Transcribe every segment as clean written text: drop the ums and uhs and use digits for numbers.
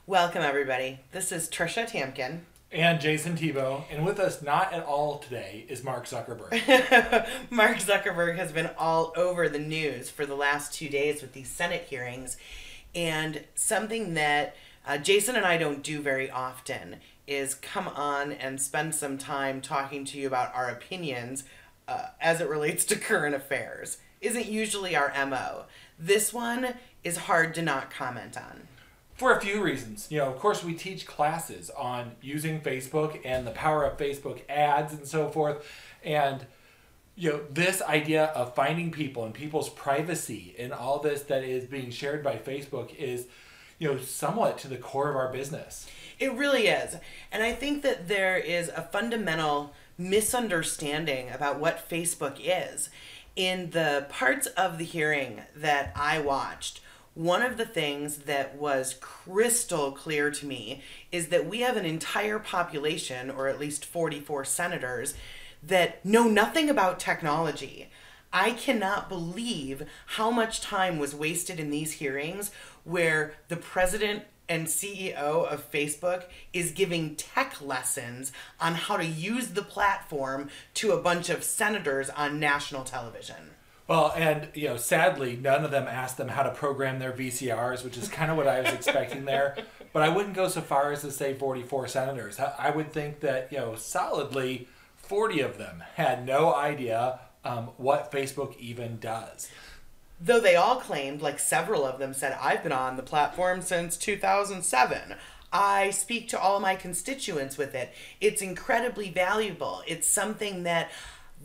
Welcome, everybody. This is Tricia Tamkin. And Jason Thibeault. And with us not at all today is Mark Zuckerberg. Mark Zuckerberg has been all over the news for the last 2 days with these Senate hearings. And something that Jason and I don't do very often is come on and spend some time talking to you about our opinions as it relates to current affairs. Isn't usually our MO. This one is hard to not comment on. For a few reasons. Of course, we teach classes on using Facebook and the power of Facebook ads and so forth. And, this idea of finding people and people's privacy and all this that is being shared by Facebook is, somewhat to the core of our business. It really is. And I think that there is a fundamental misunderstanding about what Facebook is. In the parts of the hearing that I watched, one of the things that was crystal clear to me is that we have an entire population, or at least 44 senators, that know nothing about technology. I cannot believe how much time was wasted in these hearings where the president and CEO of Facebook is giving tech lessons on how to use the platform to a bunch of senators on national television. Well, and, sadly, none of them asked them how to program their VCRs, which is kind of what I was expecting there. But I wouldn't go so far as to say 44 senators. I would think that, solidly 40 of them had no idea what Facebook even does. Though they all claimed, like several of them said, I've been on the platform since 2007. I speak to all my constituents with it. It's incredibly valuable. It's something that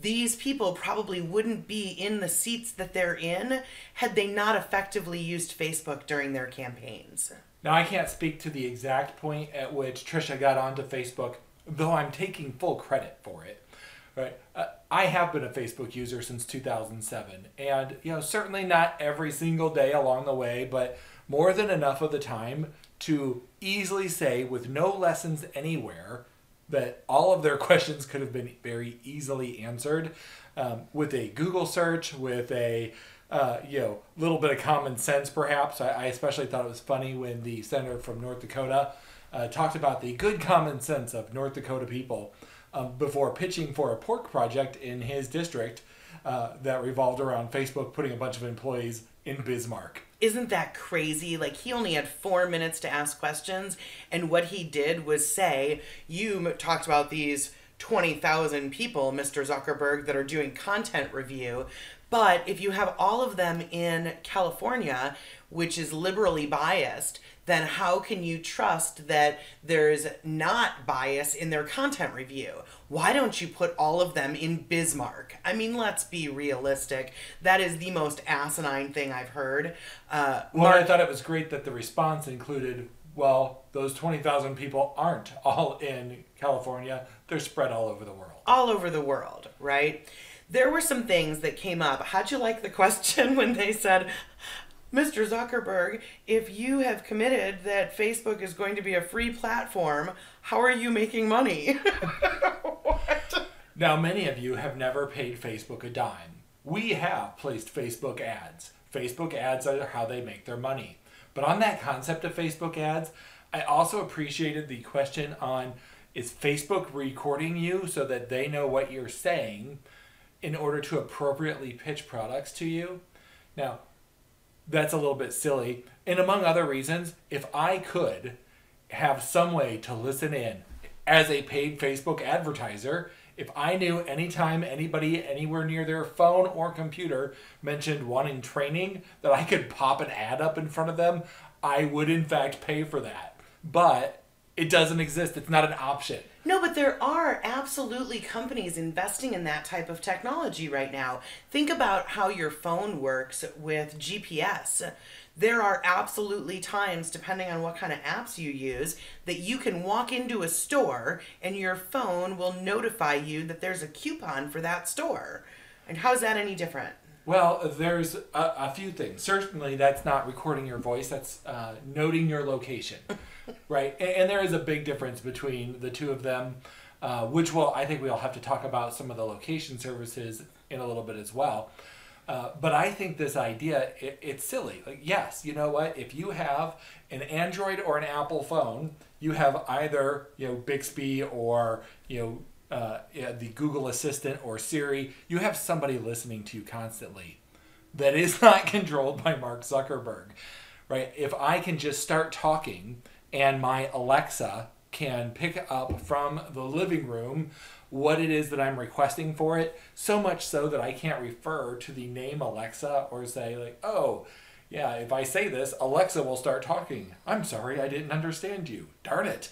these people probably wouldn't be in the seats that they're in had they not effectively used Facebook during their campaigns. Now, I can't speak to the exact point at which Tricia got onto Facebook, though I'm taking full credit for it. Right? I have been a Facebook user since 2007, and certainly not every single day along the way, but more than enough of the time to easily say with no lessons anywhere that all of their questions could have been very easily answered with a Google search, with a little bit of common sense perhaps. I especially thought it was funny when the senator from North Dakota talked about the good common sense of North Dakota people before pitching for a pork project in his district that revolved around Facebook putting a bunch of employees in Bismarck. Isn't that crazy? Like, he only had 4 minutes to ask questions, and what he did was say, you talked about these 20,000 people, Mr. Zuckerberg, that are doing content review, but if you have all of them in California, which is liberally biased, then how can you trust that there's not bias in their content review? Why don't you put all of them in Bismarck? I mean, let's be realistic. That is the most asinine thing I've heard. I thought it was great that the response included, well, those 20,000 people aren't all in California. They're spread all over the world. All over the world, right? There were some things that came up. How'd you like the question when they said, Mr. Zuckerberg, if you have committed that Facebook is going to be a free platform, how are you making money? What? Now, many of you have never paid Facebook a dime. We have placed Facebook ads. Facebook ads are how they make their money. But on that concept of Facebook ads, I also appreciated the question on, is Facebook recording you so that they know what you're saying in order to appropriately pitch products to you? Now, that's a little bit silly. And among other reasons, if I could have some way to listen in as a paid Facebook advertiser, if I knew anytime anybody anywhere near their phone or computer mentioned wanting training, that I could pop an ad up in front of them, I would in fact pay for that. But it doesn't exist. It's not an option. No, but there are absolutely companies investing in that type of technology right now. Think about how your phone works with GPS. There are absolutely times, depending on what kind of apps you use, that you can walk into a store and your phone will notify you that there's a coupon for that store. And how's that any different? Well, there's a few things. Certainly, that's not recording your voice. That's noting your location, right? And there is a big difference between the two of them, which I think we'll have to talk about some of the location services in a little bit as well. But I think this idea, it's silly. Like, yes, you know what? If you have an Android or an Apple phone, you have either, Bixby or, the Google Assistant or Siri. You have somebody listening to you constantly that is not controlled by Mark Zuckerberg, right? If I can just start talking and my Alexa can pick up from the living room what it is that I'm requesting for it, so much so that I can't refer to the name Alexa or say like, oh, yeah, if I say this, Alexa will start talking. I'm sorry, I didn't understand you. Darn it.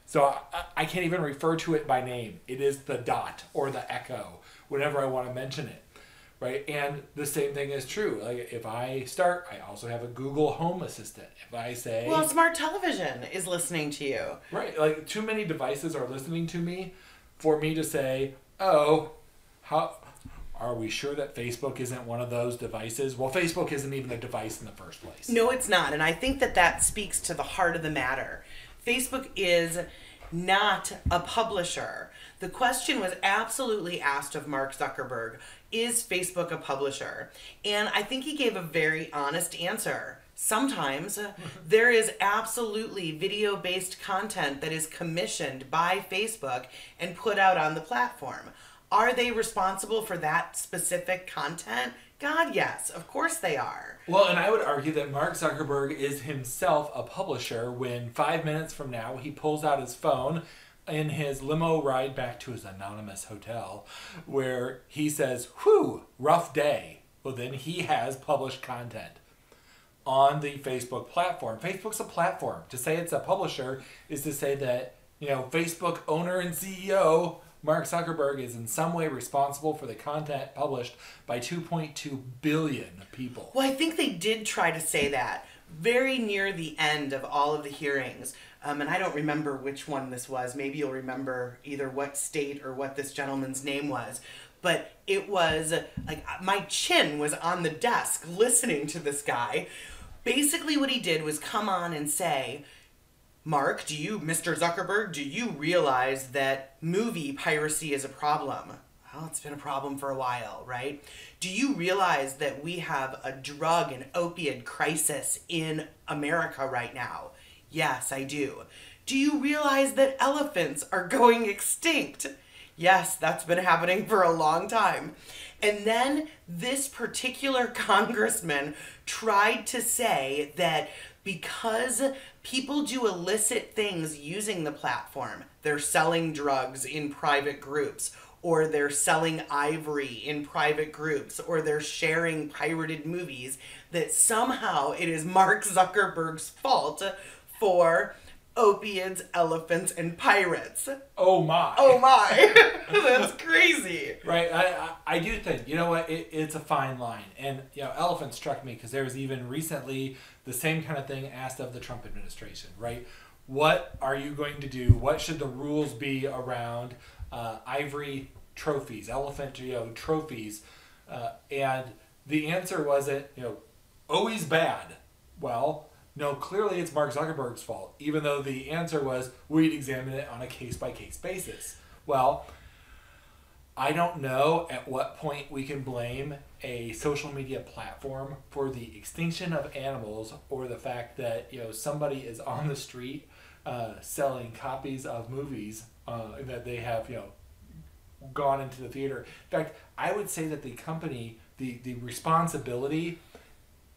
So I can't even refer to it by name. It is the dot or the echo whenever I want to mention it, right? And the same thing is true. Like if I start, I also have a Google Home Assistant. If I say... Well, smart television is listening to you. Right, like too many devices are listening to me for me to say, oh, how are we sure that Facebook isn't one of those devices? Well, Facebook isn't even a device in the first place. No, it's not. And I think that speaks to the heart of the matter. Facebook is not a publisher. The question was absolutely asked of Mark Zuckerberg, is Facebook a publisher? And I think he gave a very honest answer. Sometimes there is absolutely video-based content that is commissioned by Facebook and put out on the platform. Are they responsible for that specific content? God, yes. Of course they are. Well, and I would argue that Mark Zuckerberg is himself a publisher when 5 minutes from now he pulls out his phone in his limo ride back to his anonymous hotel where he says, whew, rough day. Well, then he has published content on the Facebook platform. Facebook's a platform. To say it's a publisher is to say that, Facebook owner and CEO Mark Zuckerberg is in some way responsible for the content published by 2.2 billion people. Well, I think they did try to say that very near the end of all of the hearings. And I don't remember which one this was. Maybe you'll remember either what state or what this gentleman's name was. But it was like my chin was on the desk listening to this guy. Basically what he did was come on and say, Mark, Mr. Zuckerberg, do you realize that movie piracy is a problem? Well, it's been a problem for a while, right? Do you realize that we have a drug and opiate crisis in America right now? Yes, I do. Do you realize that elephants are going extinct? Yes, that's been happening for a long time. And then this particular congressman tried to say that because people do illicit things using the platform, they're selling drugs in private groups, or they're selling ivory in private groups, or they're sharing pirated movies, that somehow it is Mark Zuckerberg's fault for opiates, elephants, and pirates. Oh my. Oh my. That's crazy. Right. I do think, you know what, it's a fine line. And, elephant struck me because there was even recently the same kind of thing asked of the Trump administration, right? What are you going to do? What should the rules be around ivory trophies, elephant, trophies? And the answer wasn't, always bad. Well, no, clearly it's Mark Zuckerberg's fault, even though the answer was we'd examine it on a case-by-case basis. Well, I don't know at what point we can blame a social media platform for the extinction of animals or the fact that, somebody is on the street selling copies of movies that they have, gone into the theater. In fact, I would say that the company, the responsibility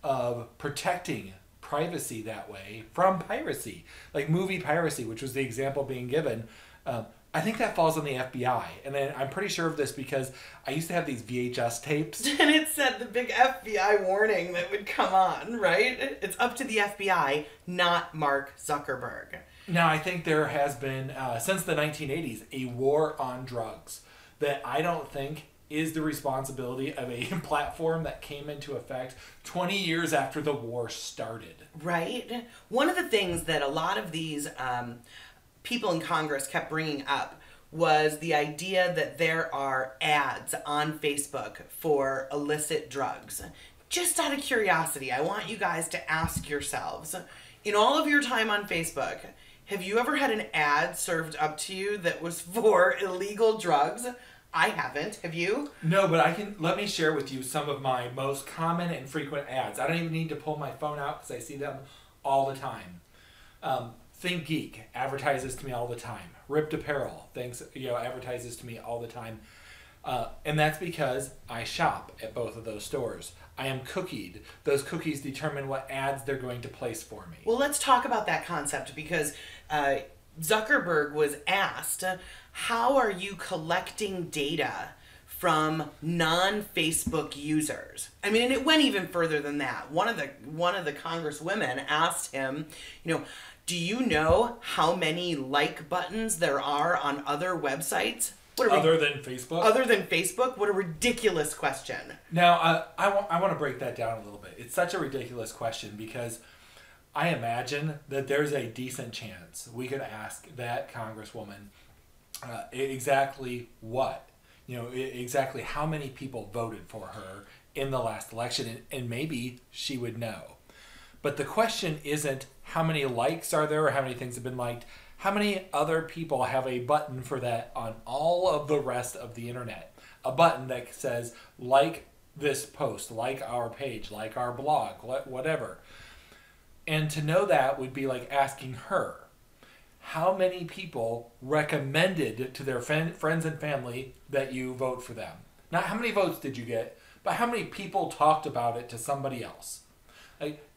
of protecting privacy that way from piracy, like movie piracy, which was the example being given, I think that falls on the FBI. And then I'm pretty sure of this because I used to have these VHS tapes. And it said the big FBI warning that would come on, right? It's up to the FBI, not Mark Zuckerberg. Now, I think there has been, since the 1980s, a war on drugs that I don't think is the responsibility of a platform that came into effect 20 years after the war started. Right? One of the things that a lot of these people in Congress kept bringing up was the idea that there are ads on Facebook for illicit drugs. Just out of curiosity, I want you guys to ask yourselves, in all of your time on Facebook, have you ever had an ad served up to you that was for illegal drugs? I haven't. Have you? No, but let me share with you some of my most common and frequent ads. I don't even need to pull my phone out because I see them all the time. Think Geek advertises to me all the time. Ripped Apparel advertises to me all the time. And that's because I shop at both of those stores. I am cookied. Those cookies determine what ads they're going to place for me. Well, let's talk about that concept because Zuckerberg was asked, how are you collecting data from non-Facebook users? I mean, and it went even further than that. One of the congresswomen asked him, do you know how many like buttons there are on other websites? Other than Facebook? Other than Facebook? What a ridiculous question. Now, I want to break that down a little bit. It's such a ridiculous question because I imagine that there's a decent chance we could ask that congresswoman exactly what, exactly how many people voted for her in the last election, and maybe she would know. But the question isn't how many likes are there or how many things have been liked. How many other people have a button for that on all of the rest of the internet? A button that says, like this post, like our page, like our blog, whatever. And to know that would be like asking her, how many people recommended to their friends and family that you vote for them? Not how many votes did you get, but how many people talked about it to somebody else.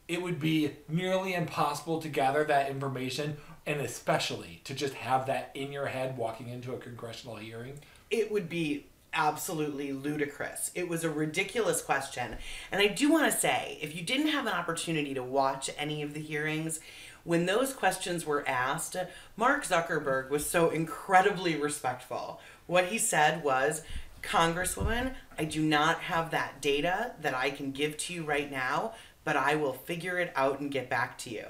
It would be nearly impossible to gather that information, and especially to just have that in your head walking into a congressional hearing. It would be absolutely ludicrous. It was a ridiculous question. And I do want to say, if you didn't have an opportunity to watch any of the hearings, when those questions were asked, Mark Zuckerberg was so incredibly respectful. What he said was, Congresswoman, I do not have that data that I can give to you right now, but I will figure it out and get back to you.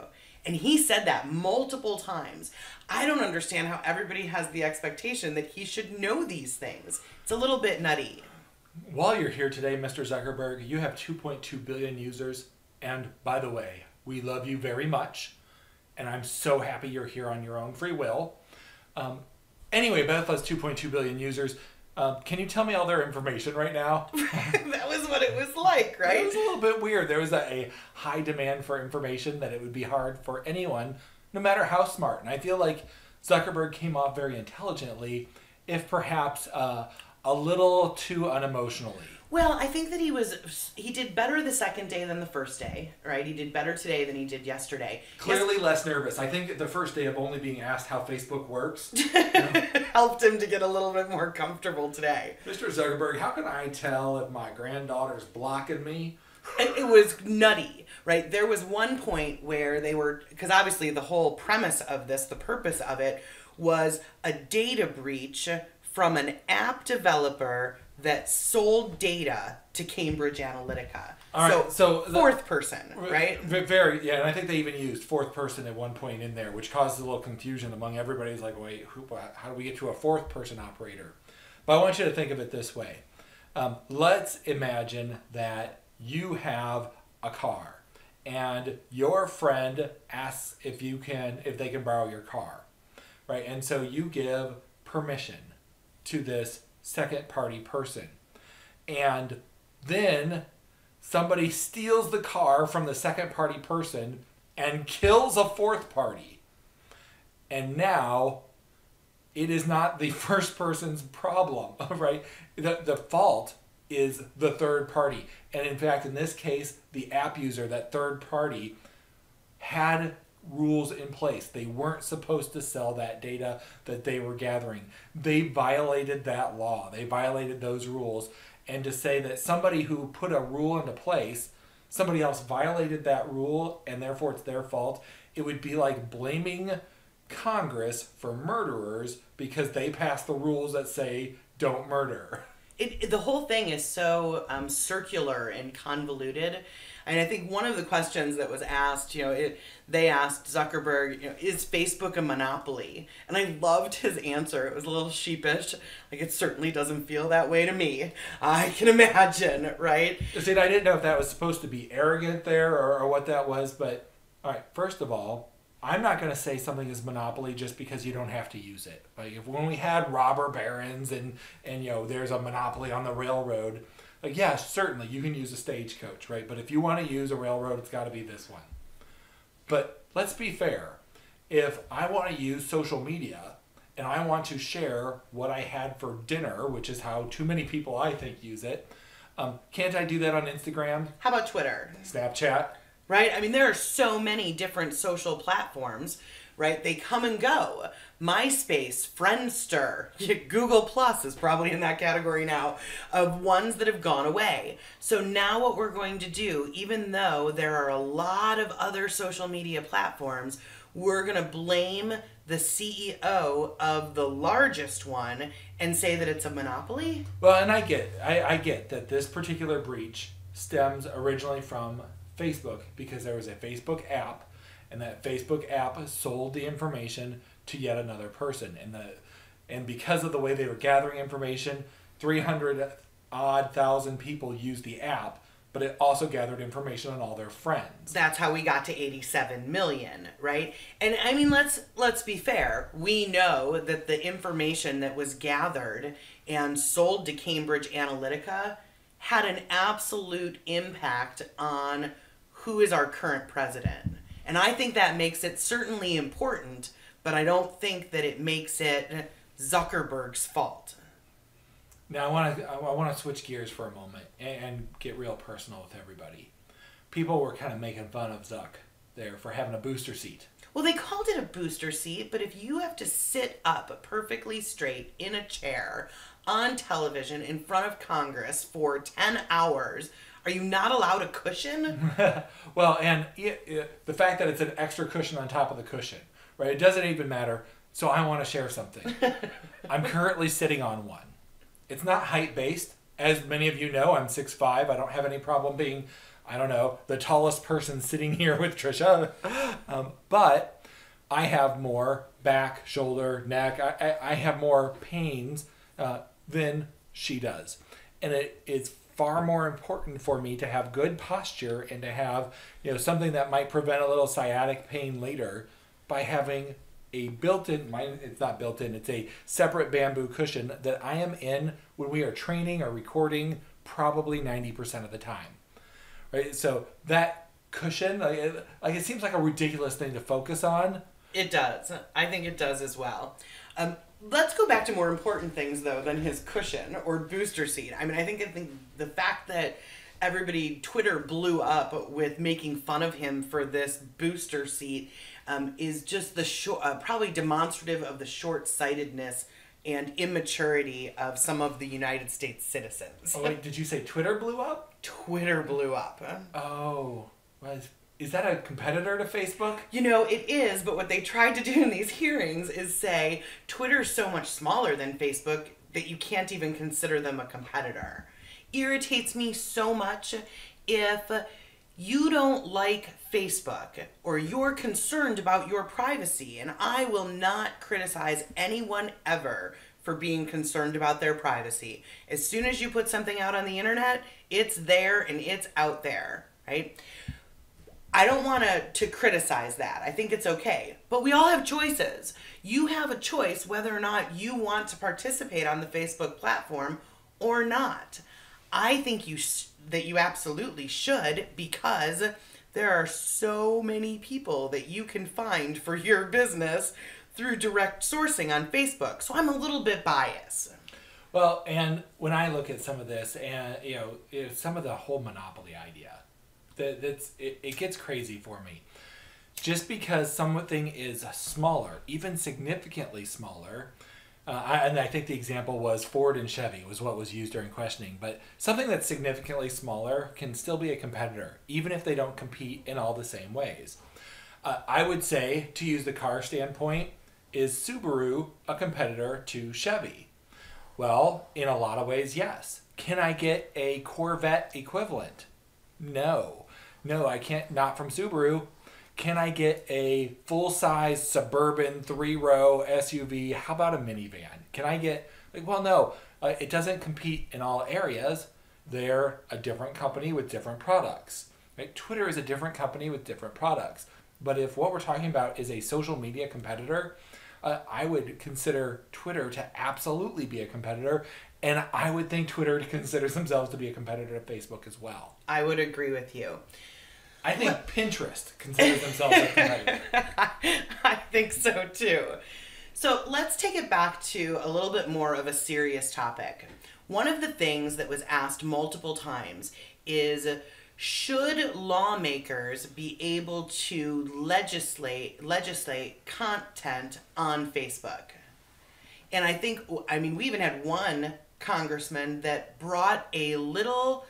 And he said that multiple times. I don't understand how everybody has the expectation that he should know these things. It's a little bit nutty. While you're here today, Mr. Zuckerberg, you have 2.2 billion users. And by the way, we love you very much. And I'm so happy you're here on your own free will. Anyway, Beth has 2.2 billion users. Can you tell me all their information right now? That was what it was like, right? It was a little bit weird. There was a high demand for information that it would be hard for anyone, no matter how smart. And I feel like Zuckerberg came off very intelligently, if perhaps a little too unemotionally. Well, I think that he did better the second day than the first day, right? He did better today than he did yesterday. Clearly less nervous. I think the first day of only being asked how Facebook works helped him to get a little bit more comfortable today. Mr. Zuckerberg, how can I tell if my granddaughter's blocking me? It was nutty, right? There was one point where they were, because obviously the whole premise of this, the purpose of it, was a data breach from an app developer that sold data to Cambridge Analytica. All right, so fourth person, right? Very, yeah, and I think they even used fourth person at one point in there, which causes a little confusion among everybody. It's like, wait, how do we get to a fourth person operator? But I want you to think of it this way. Let's imagine that you have a car, and your friend asks if they can borrow your car, right? And so you give permission to this second party person, and then somebody steals the car from the second party person and kills a fourth party, and now it is not the first person's problem, right? The fault is the third party, and in fact in this case the app user, that third party, had rules in place. They weren't supposed to sell that data that they were gathering. They violated that law. They violated those rules. And to say that somebody who put a rule into place, somebody else violated that rule and therefore it's their fault, it would be like blaming Congress for murderers because they passed the rules that say don't murder. The whole thing is so circular and convoluted. And I think one of the questions that was asked, they asked Zuckerberg, is Facebook a monopoly? And I loved his answer. It was a little sheepish. Like, it certainly doesn't feel that way to me. I can imagine, right? See, I didn't know if that was supposed to be arrogant there or what that was. But, all right, first of all, I'm not going to say something is monopoly just because you don't have to use it. Like if when we had robber barons and there's a monopoly on the railroad, like yeah, certainly you can use a stagecoach, right? But if you want to use a railroad, it's got to be this one. But let's be fair. If I want to use social media and I want to share what I had for dinner, which is how too many people I think use it, can't I do that on Instagram? How about Twitter? Snapchat? Right? I mean, there are so many different social platforms, right? They come and go. MySpace, Friendster, Google Plus is probably in that category now, of ones that have gone away. So now what we're going to do, even though there are a lot of other social media platforms, we're going to blame the CEO of the largest one and say that it's a monopoly? Well, and I get that this particular breach stems originally from Facebook because there was a Facebook app, and that Facebook app sold the information to yet another person, and because of the way they were gathering information, 300,000 people used the app, but it also gathered information on all their friends. That's how we got to 87 million, right? And I mean, let's be fair. We know that the information that was gathered and sold to Cambridge Analytica had an absolute impact on who is our current president. And I think that makes it certainly important, but I don't think that it makes it Zuckerberg's fault. Now I want to switch gears for a moment and get real personal with everybody. People were kind of making fun of Zuck there for having a booster seat. Well, they called it a booster seat, but if you have to sit up perfectly straight in a chair on television in front of Congress for 10 hours, are you not allowed a cushion? Well, and the fact that it's an extra cushion on top of the cushion, right? It doesn't even matter. So I want to share something. I'm currently sitting on one. It's not height-based. As many of you know, I'm 6'5". I don't have any problem being, I don't know, the tallest person sitting here with Tricia. But I have more back, shoulder, neck. I have more pains than she does. And it's far more important for me to have good posture and to have something that might prevent a little sciatic pain later by having a built-in, mine it's not built-in, it's a separate bamboo cushion that I am in when we are training or recording probably 90% of the time. Right? So that cushion, like it seems like a ridiculous thing to focus on. It does. I think it does as well. Let's go back to more important things, though, than his cushion or booster seat. I mean, I think the fact that Twitter blew up with making fun of him for this booster seat is just probably demonstrative of the short-sightedness and immaturity of some of the United States citizens. Oh, wait, did you say Twitter blew up? Twitter blew up. Oh, is that a competitor to Facebook? It is, but what they tried to do in these hearings is say Twitter's so much smaller than Facebook that you can't even consider them a competitor. Irritates me so much if you don't like Facebook or you're concerned about your privacy, and I will not criticize anyone ever for being concerned about their privacy. As soon as you put something out on the internet, it's there and it's out there, right? I don't want to criticize that. I think it's okay. But we all have choices. You have a choice whether or not you want to participate on the Facebook platform or not. I think that you absolutely should, because there are so many people that you can find for your business through direct sourcing on Facebook. So I'm a little bit biased. Well, and when I look at some of this and, some of the whole monopoly idea, it gets crazy for me. Just because something is smaller, even significantly smaller, and I think the example was Ford and Chevy was what was used during questioning, but something that's significantly smaller can still be a competitor, even if they don't compete in all the same ways. I would say, to use the car standpoint, is Subaru a competitor to Chevy? Well, in a lot of ways, yes. Can I get a Corvette equivalent? No, I can't, not from Subaru. Can I get a full-size suburban 3-row SUV? How about a minivan? Can I get, no, it doesn't compete in all areas. They're a different company with different products. Right? Twitter is a different company with different products. But if what we're talking about is a social media competitor, I would consider Twitter to absolutely be a competitor. And I would think Twitter considers themselves to be a competitor to Facebook as well. I would agree with you. I think Pinterest considers themselves a competitor. I think so too. So let's take it back to a little bit more of a serious topic. One of the things that was asked multiple times is, should lawmakers be able to legislate content on Facebook? And I mean, we even had one congressman that brought a little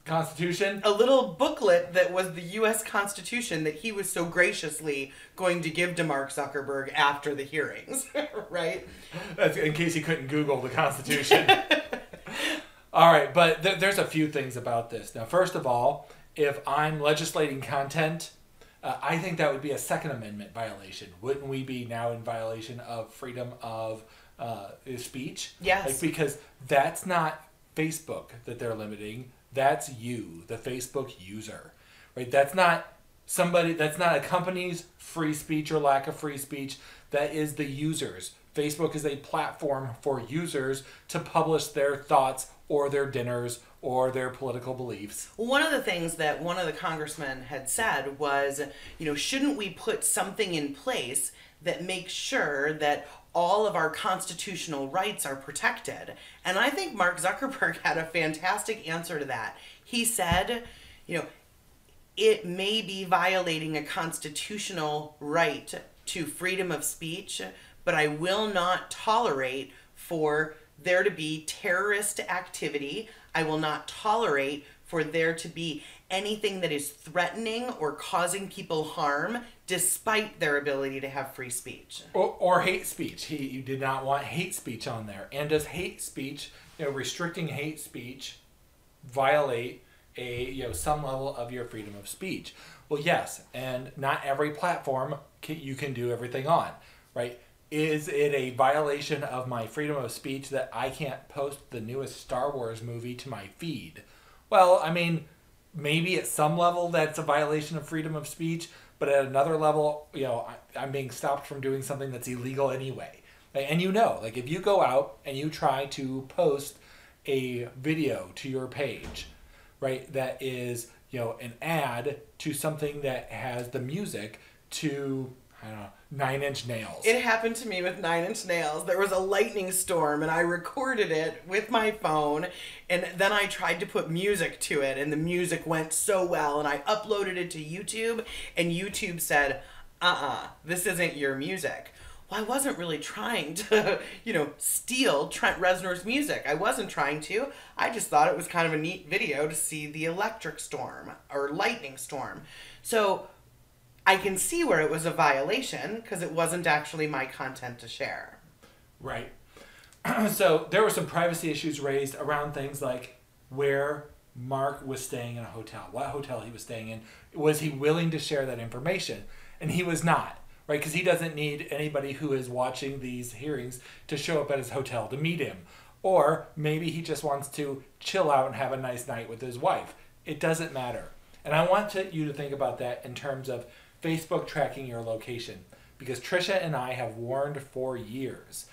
Constitution? a little booklet that was the U.S. Constitution that he was so graciously going to give to Mark Zuckerberg after the hearings, right? That's in case he couldn't Google the Constitution. All right, but there's a few things about this. Now, first of all, if I'm legislating content, I think that would be a Second Amendment violation. Wouldn't we be now in violation of freedom of speech? Yes. Like, because that's not Facebook that they're limiting. That's you, the Facebook user, right? That's not a company's free speech or lack of free speech. That is the users. Facebook is a platform for users to publish their thoughts or their dinners or their political beliefs. One of the things that one of the congressmen had said was, shouldn't we put something in place that makes sure that all of our constitutional rights are protected? And I think Mark Zuckerberg had a fantastic answer to that. He said, it may be violating a constitutional right to freedom of speech, but I will not tolerate for there to be terrorist activity. I will not tolerate for there to be anything that is threatening or causing people harm despite their ability to have free speech. Or hate speech. You did not want hate speech on there. And does hate speech, restricting hate speech violate some level of your freedom of speech? Well, yes, and not every platform you can do everything on, right? Is it a violation of my freedom of speech that I can't post the newest Star Wars movie to my feed? Well, I mean, maybe at some level that's a violation of freedom of speech, but at another level, I'm being stopped from doing something that's illegal anyway. And if you go out and you try to post a video to your page, right, that is, an ad to something that has the music to, I don't know, 9 Inch Nails. It happened to me with 9 Inch Nails. There was a lightning storm and I recorded it with my phone, and then I tried to put music to it and the music went so well, and I uploaded it to YouTube and YouTube said, this isn't your music. Well, I wasn't really trying to, steal Trent Reznor's music. I wasn't trying to. I just thought it was kind of a neat video to see the electric storm or lightning storm. So I can see where it was a violation because it wasn't actually my content to share. Right. So there were some privacy issues raised around things like where Mark was staying in a hotel, what hotel he was staying in. Was he willing to share that information? And he was not, right? Because he doesn't need anybody who is watching these hearings to show up at his hotel to meet him. Or maybe he just wants to chill out and have a nice night with his wife. It doesn't matter. And I want you to think about that in terms of Facebook tracking your location, because Tricia and I have warned for years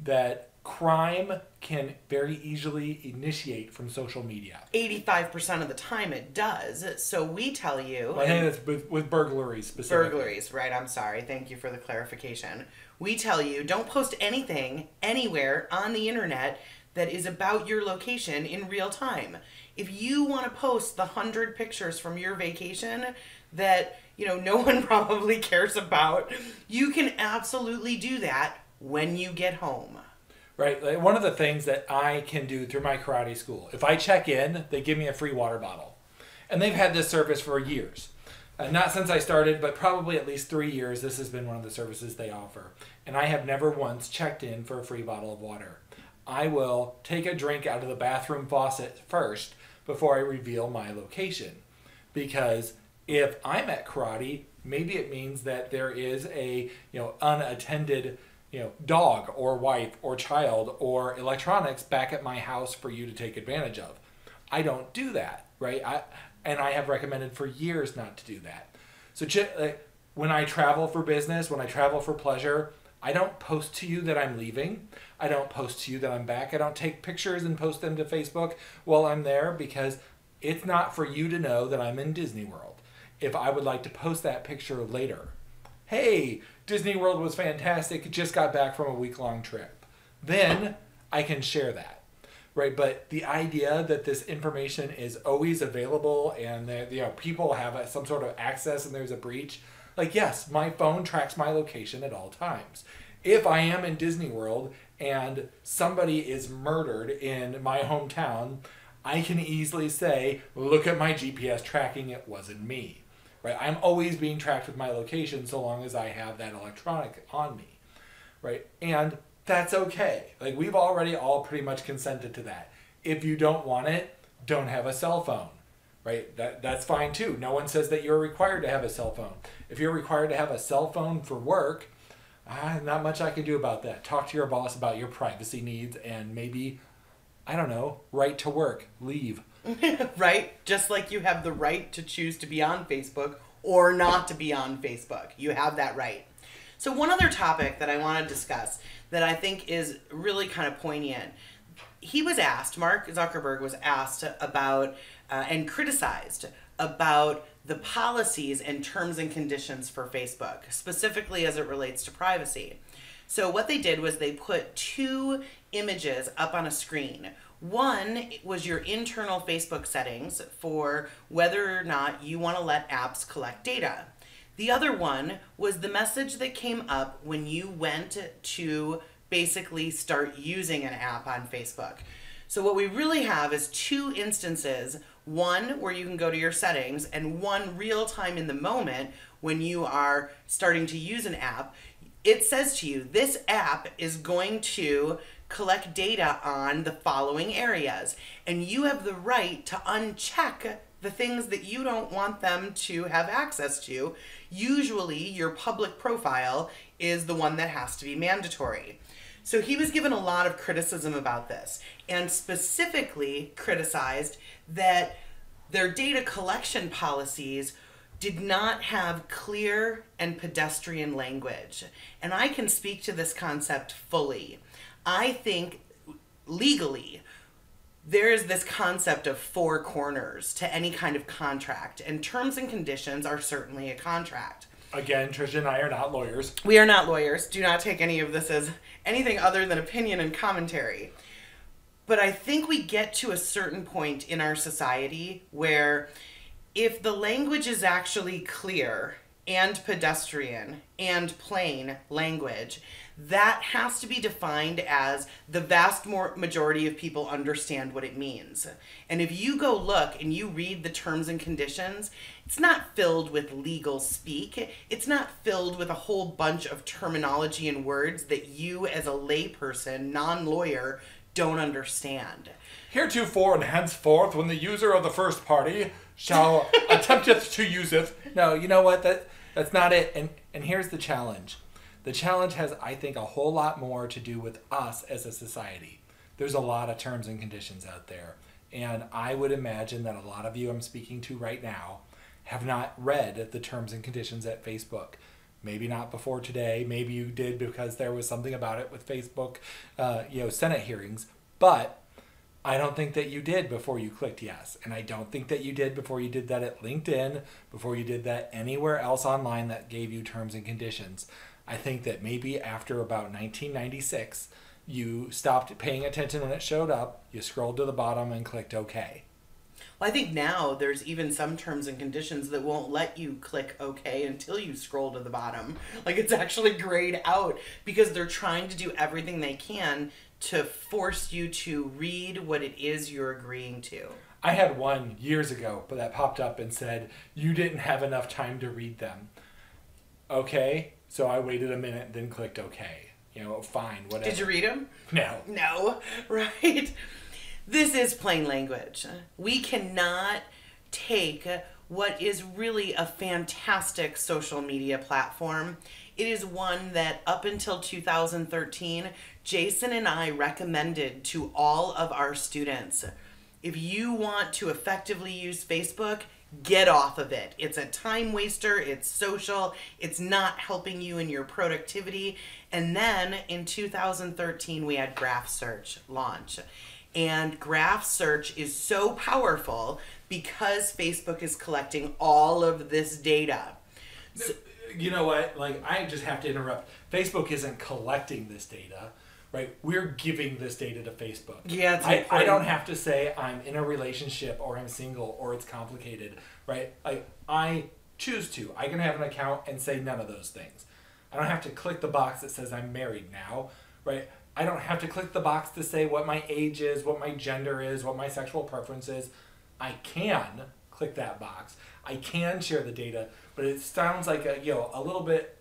that crime can very easily initiate from social media. 85% of the time it does. So we tell you... I think that's with burglaries specifically. Burglaries, right. I'm sorry. Thank you for the clarification. We tell you, don't post anything anywhere on the internet that is about your location in real time. If you want to post the 100 pictures from your vacation that no one probably cares about, you can absolutely do that when you get home. Right. Like one of the things that I can do through my karate school, if I check in, they give me a free water bottle. And they've had this service for years. Not since I started, but probably at least 3 years, this has been one of the services they offer. And I have never once checked in for a free bottle of water. I will take a drink out of the bathroom faucet first before I reveal my location. Because if I'm at karate, maybe it means that there is a unattended dog or wife or child or electronics back at my house for you to take advantage of. I don't do that, right? I have recommended for years not to do that. So like, when I travel for business, when I travel for pleasure, I don't post to you that I'm leaving. I don't post to you that I'm back. I don't take pictures and post them to Facebook while I'm there because it's not for you to know that I'm in Disney World. If I would like to post that picture later, hey, Disney World was fantastic, just got back from a week-long trip, then I can share that. Right, but the idea that this information is always available and that people have some sort of access and there's a breach, like yes, my phone tracks my location at all times. If I am in Disney World and somebody is murdered in my hometown, I can easily say, look at my GPS tracking, it wasn't me. Right, I'm always being tracked with my location so long as I have that electronic on me. Right, and that's okay. Like we've already all pretty much consented to that. If you don't want it, don't have a cell phone, right? That's fine too. No one says that you're required to have a cell phone. If you're required to have a cell phone for work, not much I can do about that. Talk to your boss about your privacy needs and maybe, I don't know, right to work, leave. Right? Just like you have the right to choose to be on Facebook or not to be on Facebook. You have that right. So one other topic that I want to discuss that I think is really kind of poignant. Mark Zuckerberg was asked about and criticized about the policies and terms and conditions for Facebook, specifically as it relates to privacy. So what they did was they put two images up on a screen. One was your internal Facebook settings for whether or not you want to let apps collect data. The other one was the message that came up when you went to basically start using an app on Facebook. So what we really have is two instances, one where you can go to your settings and one real time in the moment when you are starting to use an app. It says to you, this app is going to collect data on the following areas, and you have the right to uncheck the things that you don't want them to have access to. Usually your public profile is the one that has to be mandatory. So he was given a lot of criticism about this and specifically criticized that their data collection policies did not have clear and pedestrian language. And I can speak to this concept fully. I think legally, there is this concept of four corners to any kind of contract, and terms and conditions are certainly a contract. Again, Tricia and I are not lawyers. We are not lawyers. Do not take any of this as anything other than opinion and commentary. But I think we get to a certain point in our society where if the language is actually clear and pedestrian and plain language, that has to be defined as the vast majority of people understand what it means. And if you go look and you read the terms and conditions, it's not filled with legal speak. It's not filled with a whole bunch of terminology and words that you as a layperson, non-lawyer, don't understand. Heretofore and henceforth, when the user of the first party shall attempteth to use it. No, you know what? That's not it. And here's the challenge. The challenge has, I think, a whole lot more to do with us as a society. There's a lot of terms and conditions out there. And I would imagine that a lot of you I'm speaking to right now have not read the terms and conditions at Facebook. Maybe not before today. Maybe you did because there was something about it with Facebook, Senate hearings. But I don't think that you did before you clicked yes. And I don't think that you did before you did that at LinkedIn, before you did that anywhere else online that gave you terms and conditions. I think that maybe after about 1996, you stopped paying attention when it showed up, you scrolled to the bottom and clicked OK. Well, I think now there's even some terms and conditions that won't let you click OK until you scroll to the bottom. Like it's actually grayed out because they're trying to do everything they can to force you to read what it is you're agreeing to. I had one years ago, but that popped up and said, you didn't have enough time to read them. Okay, so I waited a minute, then clicked OK. Fine, whatever. Did you read them? No. No, right? This is plain language. We cannot take what is really a fantastic social media platform. It is one that up until 2013, Jason and I recommended to all of our students. If you want to effectively use Facebook, Get off of it. It's a time waster. It's social. It's not helping you in your productivity. And then in 2013, we had Graph Search launch. And Graph Search is so powerful because Facebook is collecting all of this data. So, you know what? Like, I just have to interrupt. Facebook isn't collecting this data, right? We're giving this data to Facebook. Yeah, it's I don't have to say I'm in a relationship or I'm single or it's complicated, right? Like, I choose to. I can have an account and say none of those things. I don't have to click the box that says I'm married now, right? I don't have to click the box to say what my age is, what my gender is, what my sexual preference is. I can click that box. I can share the data, but it sounds like a little bit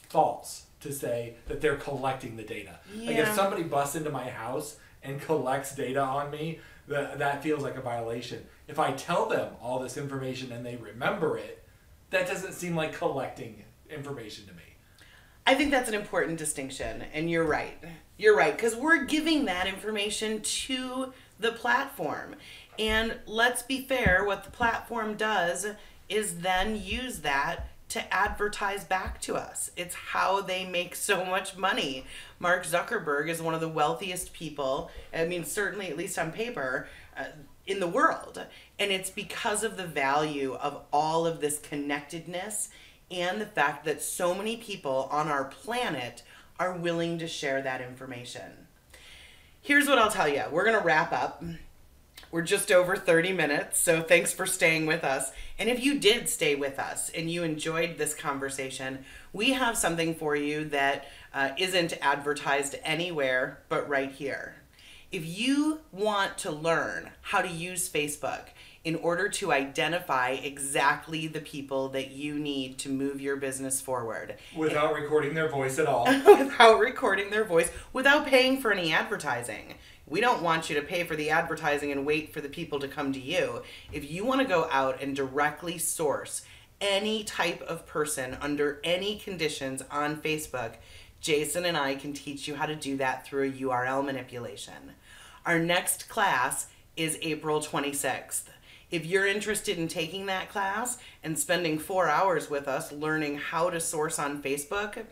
false to say that they're collecting the data. Yeah. Like if somebody busts into my house and collects data on me, that feels like a violation. If I tell them all this information and they remember it, that doesn't seem like collecting information to me. I think that's an important distinction, and you're right. You're right, because we're giving that information to the platform. And let's be fair, what the platform does is then use that to advertise back to us. It's how they make so much money. Mark Zuckerberg is one of the wealthiest people, I mean, certainly at least on paper, in the world. And it's because of the value of all of this connectedness and the fact that so many people on our planet are willing to share that information. Here's what I'll tell you. We're going to wrap up. We're just over 30 minutes, so thanks for staying with us. And if you did stay with us and you enjoyed this conversation, we have something for you that isn't advertised anywhere but right here. If you want to learn how to use Facebook in order to identify exactly the people that you need to move your business forward. Without recording their voice at all. Without recording their voice, without paying for any advertising. We don't want you to pay for the advertising and wait for the people to come to you. If you want to go out and directly source any type of person under any conditions on Facebook, Jason and I can teach you how to do that through a URL manipulation. Our next class is April 26th. If you're interested in taking that class and spending 4 hours with us learning how to source on Facebook,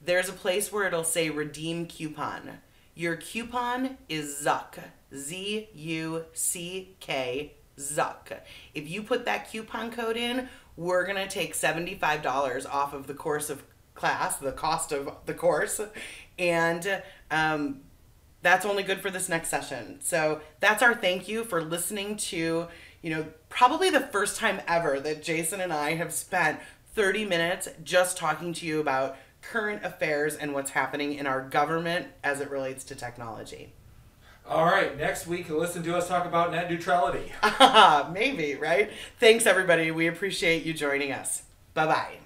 there's a place where it'll say redeem coupon. Your coupon is Zuck, Z-U-C-K, Zuck. If you put that coupon code in, we're going to take $75 off of the course of class, the cost of the course, and that's only good for this next session. So that's our thank you for listening to, probably the first time ever that Jason and I have spent 30 minutes just talking to you about current affairs and what's happening in our government as it relates to technology. All right, next week, listen to us talk about net neutrality. Maybe, right? Thanks, everybody. We appreciate you joining us. Bye-bye.